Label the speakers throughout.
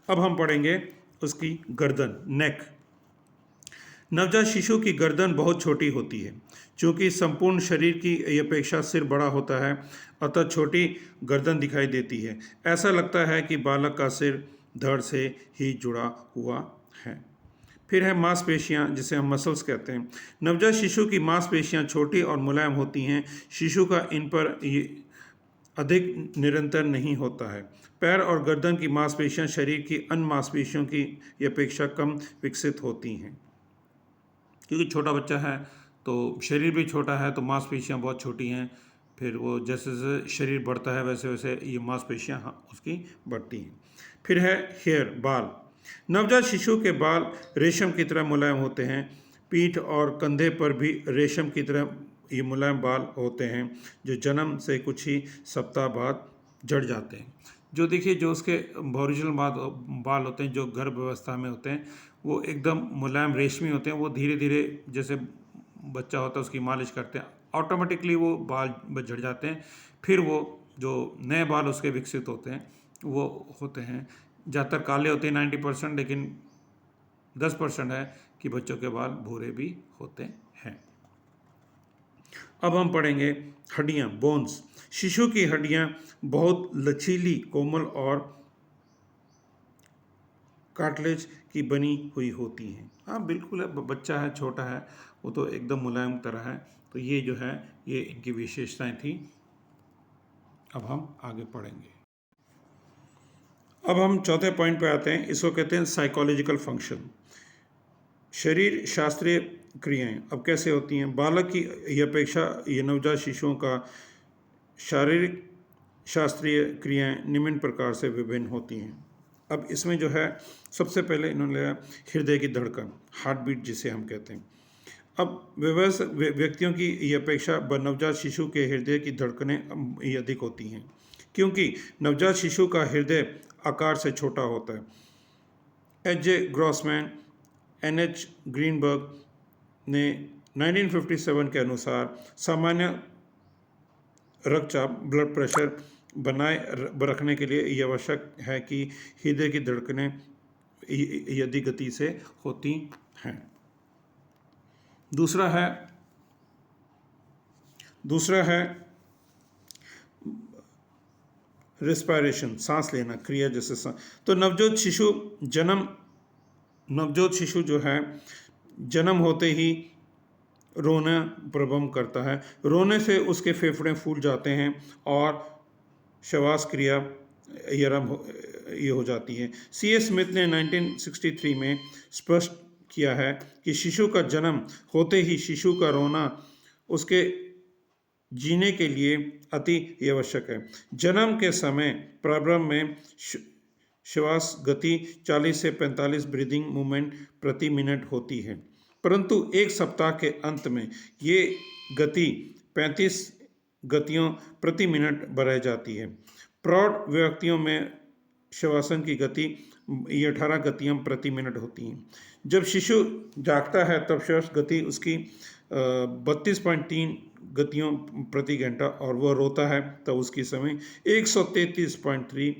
Speaker 1: अब हम पढ़ेंगे उसकी गर्दन, नेक। नवजात शिशु की गर्दन बहुत छोटी होती है। चूँकि संपूर्ण शरीर की अपेक्षा सिर बड़ा होता है, अतः छोटी गर्दन दिखाई देती है। ऐसा लगता है कि बालक का सिर धड़ से ही जुड़ा हुआ है। फिर है मांसपेशियां, जिसे हम मसल्स कहते हैं। नवजात शिशु की मांसपेशियां छोटी और मुलायम होती हैं। शिशु का इन पर अधिक निरंतर नहीं होता है। पैर और गर्दन की मांसपेशियां शरीर की अन्य मांसपेशियों की अपेक्षा कम विकसित होती हैं। क्योंकि छोटा बच्चा है तो शरीर भी छोटा है, तो मांसपेशियां बहुत छोटी हैं। फिर वो जैसे जैसे शरीर बढ़ता है वैसे वैसे ये मांसपेशियां उसकी बढ़ती हैं। फिर है हेयर, बाल। नवजात शिशु के बाल रेशम की तरह मुलायम होते हैं। पीठ और कंधे पर भी रेशम की तरह ये मुलायम बाल होते हैं, जो जन्म से कुछ ही सप्ताह बाद झड़ जाते हैं। जो देखिए, जो उसके ओरिजिनल बाल होते हैं, जो गर्भ अवस्था में होते हैं, वो एकदम मुलायम रेशमी होते हैं। वो धीरे धीरे जैसे बच्चा होता है उसकी मालिश करते हैं, ऑटोमेटिकली वो बाल झड़ जाते हैं। फिर वो जो नए बाल उसके विकसित होते हैं वो होते हैं, ज़्यादातर काले होते हैं 90%, लेकिन 10% है कि बच्चों के बाल भूरे भी होते हैं। अब हम पढ़ेंगे हड्डियाँ, बोन्स। शिशु की हड्डियाँ बहुत लचीली, कोमल और कार्टिलेज की बनी हुई होती हैं। हाँ बिल्कुल है, बच्चा है, छोटा है, वो तो एकदम मुलायम तरह है। तो ये जो है ये इनकी विशेषताएं थी। अब हम आगे पढ़ेंगे। अब हम चौथे पॉइंट पे आते हैं। इसको कहते हैं साइकोलॉजिकल फंक्शन, शरीर शास्त्रीय क्रियाएं। अब कैसे होती हैं? बालक की अपेक्षा ये नवजात शिशुओं का शारीरिक शास्त्रीय क्रियाएं निम्न प्रकार से विभिन्न होती हैं। अब इसमें जो है सबसे पहले इन्होंने लिया हृदय की धड़कन, हार्ट बीट जिसे हम कहते हैं। अब व्यक्तियों की ये अपेक्षा नवजात शिशु के हृदय की धड़कनें अधिक होती हैं, क्योंकि नवजात शिशु का हृदय आकार से छोटा होता है। H J Grossman, N H Greenberg ने 1957 के अनुसार सामान्य रक्तचाप, ब्लड प्रेशर बनाए रखने के लिए यह आवश्यक है कि हृदय की धड़कनें यदि गति से होती हैं। दूसरा है रेस्पिरेशन, सांस लेना क्रिया, जैसे तो नवजात शिशु जो है जन्म होते ही रोना प्रारंभ करता है। रोने से उसके फेफड़े फूल जाते हैं और श्वास क्रिया ये हो जाती है। सी एस स्मिथ ने 1963 में स्पष्ट किया है कि शिशु का जन्म होते ही शिशु का रोना उसके जीने के लिए अति आवश्यक है। जन्म के समय प्रारंभ में श्वास गति 40 से 45 ब्रीदिंग मूवमेंट प्रति मिनट होती है, परंतु एक सप्ताह के अंत में ये गति 35 गतियों प्रति मिनट बढ़ जाती है। प्रौढ़ व्यक्तियों में श्वसन की गति 18 गतियाँ प्रति मिनट होती हैं। जब शिशु जागता है तब श्वास गति उसकी 32.3 गतियों प्रति घंटा, और वह रोता है तब उसकी समय 133.3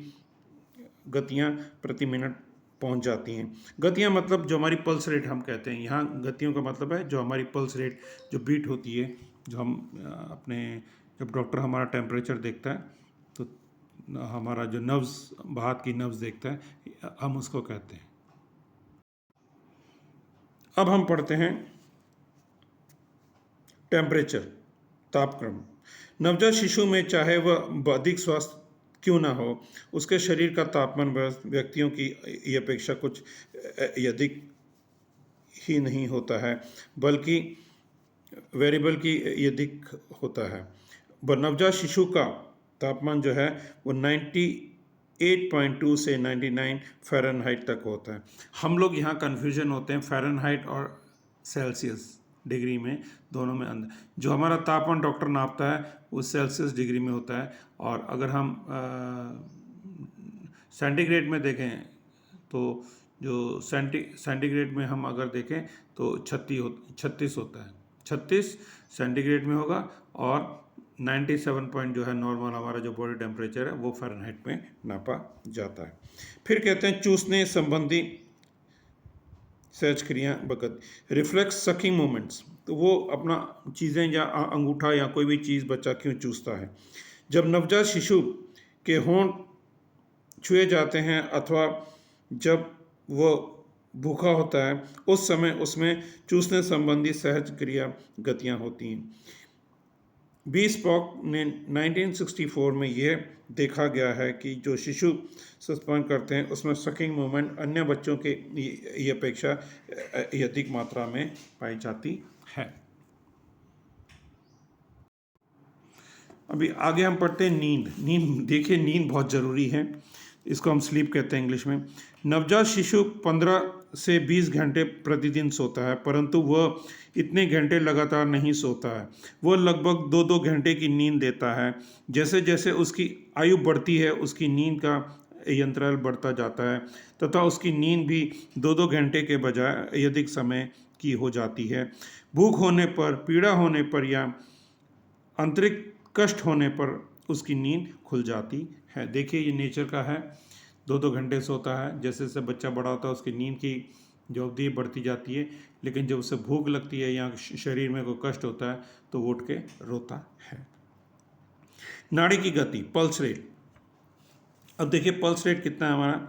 Speaker 1: गतियाँ प्रति मिनट पहुंच जाती हैं। गतियाँ मतलब जो हमारी पल्स रेट हम कहते हैं, यहाँ गतियों का मतलब है जो हमारी पल्स रेट जो बीट होती है, जो हम अपने जब डॉक्टर हमारा टेम्परेचर देखता है तो हमारा जो नब्ज़, हाथ की नब्ज़ देखता है, हम उसको कहते हैं। अब हम पढ़ते हैं टेम्परेचर, तापक्रम। नवजात शिशु में चाहे वह अधिक स्वस्थ क्यों ना हो, उसके शरीर का तापमान व्यक्तियों की अपेक्षा कुछ अधिक ही नहीं होता है, बल्कि वेरिएबल की अधिक होता है। नवजात शिशु का तापमान जो है वो 98.2 से 99 फ़ारेनहाइट तक होता है। हम लोग यहाँ कन्फ्यूजन होते हैं फ़ारेनहाइट और सेल्सियस डिग्री में, दोनों में अंदर। जो हमारा तापमान डॉक्टर नापता है वो सेल्सियस डिग्री में होता है, और अगर हम सेंटीग्रेड में देखें तो जो सेंटीग्रेड में हम अगर देखें तो 36 होता है। 36 सेंटीग्रेड में होगा और 97 पॉइंट जो है नॉर्मल हमारा जो बॉडी टेम्परेचर है वो फ़ारेनहाइट में नापा जाता है। फिर कहते हैं चूसने संबंधी सहज क्रिया बकत, रिफ्लेक्स सकिंग मोमेंट्स, तो वो अपना चीज़ें या अंगूठा या कोई भी चीज़ बच्चा क्यों चूसता है। जब नवजात शिशु के होंठ छुए जाते हैं अथवा जब वो भूखा होता है उस समय उसमें चूसने संबंधी सहज क्रिया गतियाँ होती हैं। बी स्पॉक ने 1964 में यह देखा गया है कि जो शिशु स्तनपान करते हैं उसमें सकिंग मूवमेंट अन्य बच्चों के अपेक्षा अधिक मात्रा में पाई जाती है। अभी आगे हम पढ़ते हैं नींद। देखिए नींद बहुत ज़रूरी है, इसको हम स्लीप कहते हैं इंग्लिश में। नवजात शिशु 15 से 20 घंटे प्रतिदिन सोता है, परंतु वह इतने घंटे लगातार नहीं सोता है। वह लगभग 2-2 घंटे की नींद लेता है। जैसे जैसे उसकी आयु बढ़ती है उसकी नींद का अंतराल बढ़ता जाता है तथा उसकी नींद भी 2-2 घंटे के बजाय अधिक समय की हो जाती है। भूख होने पर, पीड़ा होने पर या आंतरिक कष्ट होने पर उसकी नींद खुल जाती है। देखिए ये नेचर का है, 2-2 घंटे सोता है। जैसे जैसे बच्चा बड़ा होता है उसकी नींद की जो अवधि बढ़ती जाती है, लेकिन जब उसे भूख लगती है या शरीर में कोई कष्ट होता है तो वो उठ के रोता है। नाड़ी की गति, पल्स रेट। अब देखिए पल्स रेट कितना है हमारा।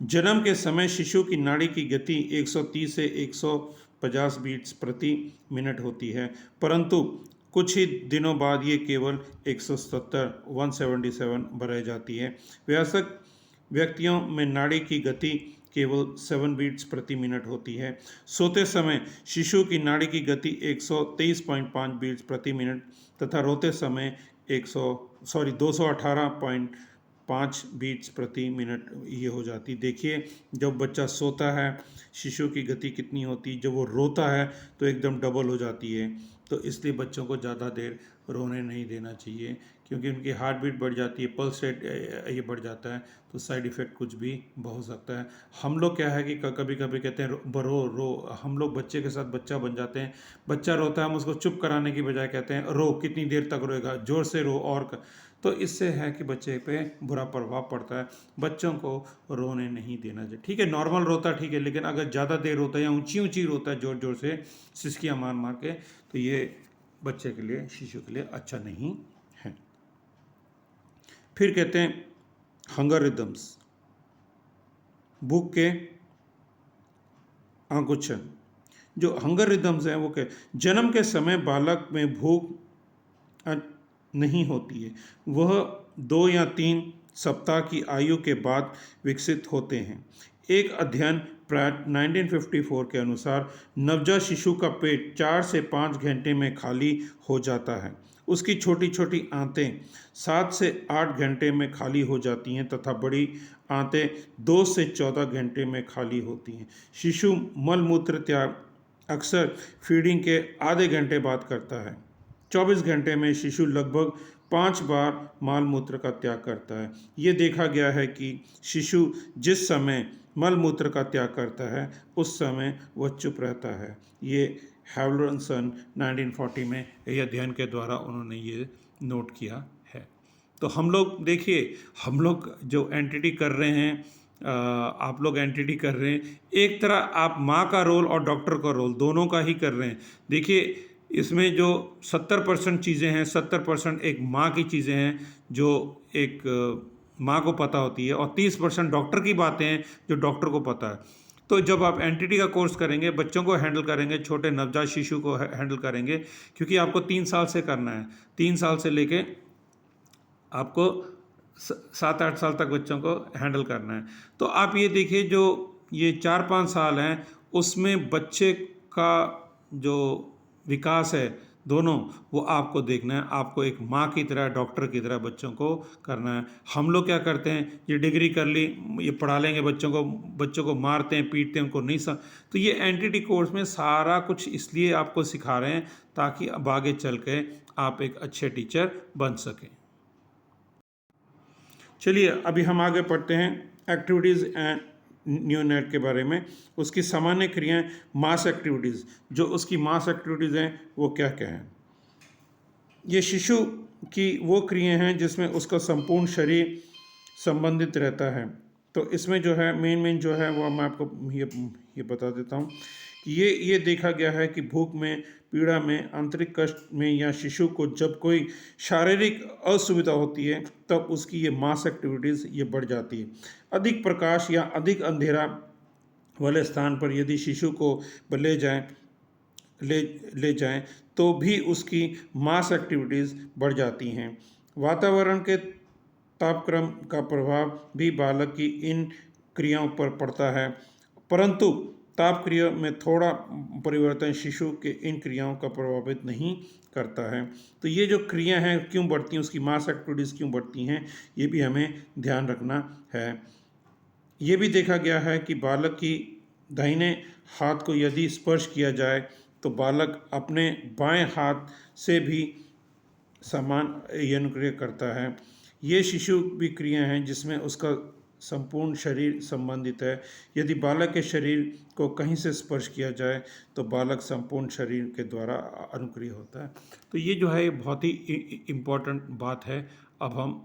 Speaker 1: जन्म के समय शिशु की नाड़ी की गति 130 से 150 बीट्स प्रति मिनट होती है, परंतु कुछ ही दिनों बाद ये केवल 177 बढ़ जाती है। वयस्क व्यक्तियों में नाड़ी की गति केवल 7 बीट्स प्रति मिनट होती है। सोते समय शिशु की नाड़ी की गति 123.5 बीट्स प्रति मिनट तथा रोते समय 218.5 बीट्स प्रति मिनट ये हो जाती। देखिए जब बच्चा सोता है शिशु की गति कितनी होती, जब वो रोता है तो एकदम डबल हो जाती है। तो इसलिए बच्चों को ज़्यादा देर रोने नहीं देना चाहिए, क्योंकि उनकी हार्ट बीट बढ़ जाती है, पल्स रेट ये बढ़ जाता है, तो साइड इफ़ेक्ट कुछ भी हो सकता है। हम लोग क्या है कि कभी कभी कहते हैं रो, हम लोग बच्चे के साथ बच्चा बन जाते हैं। बच्चा रोता है, हम उसको चुप कराने की बजाय कहते हैं रो, कितनी देर तक रोएगा, ज़ोर से रो तो इससे है कि बच्चे पे बुरा प्रभाव पड़ता है। बच्चों को रोने नहीं देना चाहिए। ठीक है नॉर्मल रोता ठीक है, लेकिन अगर ज़्यादा देर रोता है या ऊंची ऊंची रोता है ज़ोर ज़ोर से सिसकियाँ मार मार के, तो ये बच्चे के लिए, शिशु के लिए अच्छा नहीं है। फिर कहते हैं हंगर रिदम्स, भूख के आकुंचन। जो हंगर रिदम्स हैं वो क्या, जन्म के समय बालक में भूख नहीं होती है, वह 2 या 3 सप्ताह की आयु के बाद विकसित होते हैं। एक अध्ययन प्रायः 1954 के अनुसार नवजात शिशु का पेट 4 से 5 घंटे में खाली हो जाता है। उसकी छोटी छोटी आंतें 7 से 8 घंटे में खाली हो जाती हैं तथा बड़ी आंतें 2 से 14 घंटे में खाली होती हैं। शिशु मल मूत्र त्याग अक्सर फीडिंग के आधे घंटे बाद करता है। 24 घंटे में शिशु लगभग 5 बार माल मूत्र का त्याग करता है। ये देखा गया है कि शिशु जिस समय मल मूत्र का त्याग करता है उस समय वह चुप रहता है। ये हैवलसन 1940 में यह अध्ययन के द्वारा उन्होंने ये नोट किया है। तो हम लोग देखिए, हम लोग जो एंटिटी कर रहे हैं, आप लोग एंटिटी कर रहे हैं, एक तरह आप माँ का रोल और डॉक्टर का रोल दोनों का ही कर रहे हैं। देखिए इसमें जो 70% चीज़ें हैं, 70% एक माँ की चीज़ें हैं जो एक माँ को पता होती है, और 30% डॉक्टर की बातें हैं जो डॉक्टर को पता है। तो जब आप एंटिटी का कोर्स करेंगे, बच्चों को हैंडल करेंगे, छोटे नवजात शिशु को हैंडल करेंगे, क्योंकि आपको 3 साल से करना है, 3 साल से लेके आपको 7-8 साल तक बच्चों को हैंडल करना है। तो आप ये देखिए जो ये 4-5 साल हैं उसमें बच्चे का जो विकास है दोनों, वो आपको देखना है। आपको एक माँ की तरह, डॉक्टर की तरह बच्चों को करना है। हम लोग क्या करते हैं, ये डिग्री कर ली, ये पढ़ा लेंगे बच्चों को मारते हैं, पीटते हैं, उनको नहीं तो ये एंटिटी कोर्स में सारा कुछ इसलिए आपको सिखा रहे हैं ताकि अब आगे चल के आप एक अच्छे टीचर बन सकें। चलिए अभी हम आगे पढ़ते हैं एक्टिविटीज़ एंड न्यूनेट के बारे में। उसकी सामान्य क्रियाएं, मास एक्टिविटीज़, जो उसकी मास एक्टिविटीज़ हैं वो क्या क्या हैं। ये शिशु कि वो क्रियाएं हैं जिसमें उसका संपूर्ण शरीर संबंधित रहता है। तो इसमें जो है मेन जो है वो मैं आपको ये बता देता हूँ कि ये देखा गया है कि भूख में, पीड़ा में, आंतरिक कष्ट में या शिशु को जब कोई शारीरिक असुविधा होती है तब उसकी ये मास एक्टिविटीज़ ये बढ़ जाती है। अधिक प्रकाश या अधिक अंधेरा वाले स्थान पर यदि शिशु को ले ले जाएं तो भी उसकी मास एक्टिविटीज़ बढ़ जाती हैं। वातावरण के तापक्रम का प्रभाव भी बालक की इन क्रियाओं पर पड़ता है, परंतु ताप क्रिया में थोड़ा परिवर्तन शिशु के इन क्रियाओं का प्रभावित नहीं करता है। तो ये जो क्रिया हैं क्यों बढ़ती हैं, उसकी मास एक्टिविटीज़ क्यों बढ़ती हैं, ये भी हमें ध्यान रखना है। ये भी देखा गया है कि बालक की दाहिने हाथ को यदि स्पर्श किया जाए तो बालक अपने बाएं हाथ से भी समान अनुक्रिया करता है। ये शिशु भी क्रिया हैं जिसमें उसका संपूर्ण शरीर संबंधित है। यदि बालक के शरीर को कहीं से स्पर्श किया जाए तो बालक संपूर्ण शरीर के द्वारा अनुक्रिय होता है। तो ये जो है बहुत ही इम्पोर्टेंट बात है। अब हम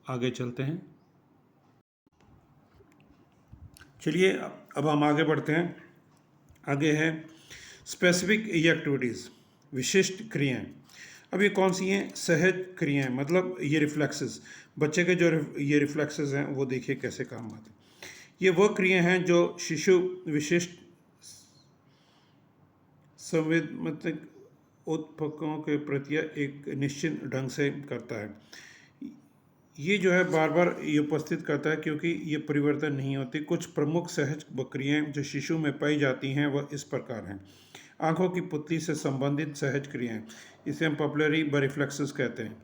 Speaker 1: आगे चलते हैं। चलिए अब हम आगे बढ़ते हैं। आगे है स्पेसिफिक एक्टिविटीज़, विशिष्ट क्रियाएं। अब ये कौन सी हैं? सहज क्रियाएं, मतलब ये रिफ्लेक्सेस, बच्चे के जो ये रिफ्लेक्सेस हैं वो देखिए कैसे काम आते हैं। ये वो क्रियाएं हैं जो शिशु विशिष्ट संवेदनात्मक उत्पादों के प्रति एक निश्चित ढंग से करता है। ये जो है बार बार ये उपस्थित करता है क्योंकि ये परिवर्तन नहीं होती। कुछ प्रमुख सहज क्रियाएं जो शिशु में पाई जाती हैं वह इस प्रकार हैं। आँखों की पुतली से संबंधित सहज क्रियाएं, इसे हम पपलरी रिफ्लेक्सेस कहते हैं।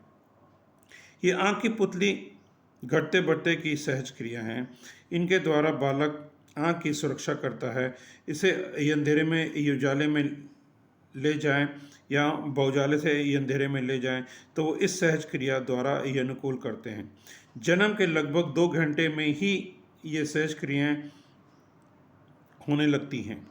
Speaker 1: ये आँख की पुतली घटते बढ़ते की सहज क्रिया हैं। इनके द्वारा बालक आँख की सुरक्षा करता है। इसे अंधेरे में उजाले में ले जाएं या बहुजाले से ये अंधेरे में ले जाएं तो वो इस सहज क्रिया द्वारा ये अनुकूल करते हैं। जन्म के लगभग 2 घंटे में ही ये सहज क्रियाएं होने लगती हैं।